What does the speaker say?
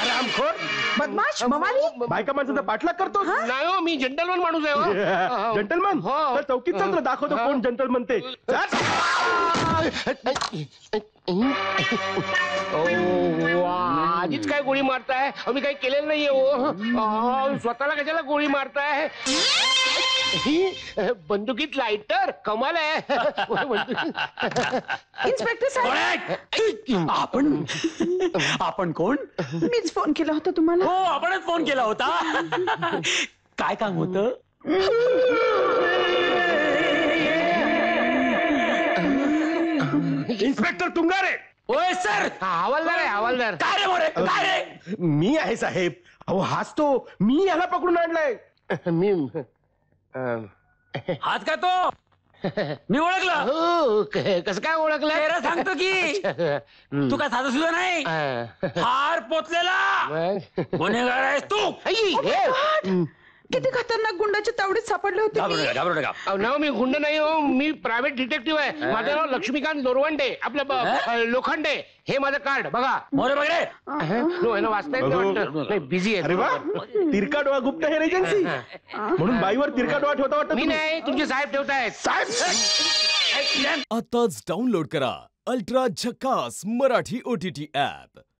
आरामखोर बदमाश मवाली बायका माणसाचा पाठलाग करतो. नाही हो, मी जेंटलमन माणूस आहे हो. जंटलमन हो. तर चौकीत चल, तुला दाखवतो कोण जंटलमन ते. आधीच काय गोळी मारताय? मी काही केलेलं नाहीये हो. स्वतःला कशाला गोळी मारताय? बंदुकीत लायटर कमाल आहे. इन्स्पेक्टर साहेब आपण कोण? मीच फोन केला होता तुम्हाला. हो, आपणच फोन केला होता. काय काम होतं? इन्स्पेक्टर तुंगारे. ओय सर. हवालदार आहे हवालदार. काय रे मोरे, काय रे? मी आहे साहेब. अहो हाच तो, मी याला पकडून आणलाय. मी हात का तो? मी ओळखला. हो, कसं काय ओळखलं? चेहरा सांगतो की तू काय साधा सुद्धा नाही. हार पोचलेला गुन्हेगार आहेस तू. किती खतरनाक गुंडाच्या तावडीत सापडले होते. घाबरू नका, घाबरू नका. नाव मी गुंड नाही हो, मी प्रायव्हेट डिटेक्टिव्ह आहे. माझं नाव लक्ष्मीकांत लोरवंडे. आपलं लोखंडे. हे माझं कार्ड बघा. मोरे बघ रे. वाचता येत नाही वाटतं. नाही बिझी अरे आहे. वा, तिरका डोळा गुप्त हेअर एजन्सी म्हणून बाईवर तिरका डोळा ठेवता वाटतं मी तुम्ही. नाही, तुमचे साहेब ठेवतायत. साहेब आताच डाउनलोड करा अल्ट्रा झकास मराठी OTT ऍप.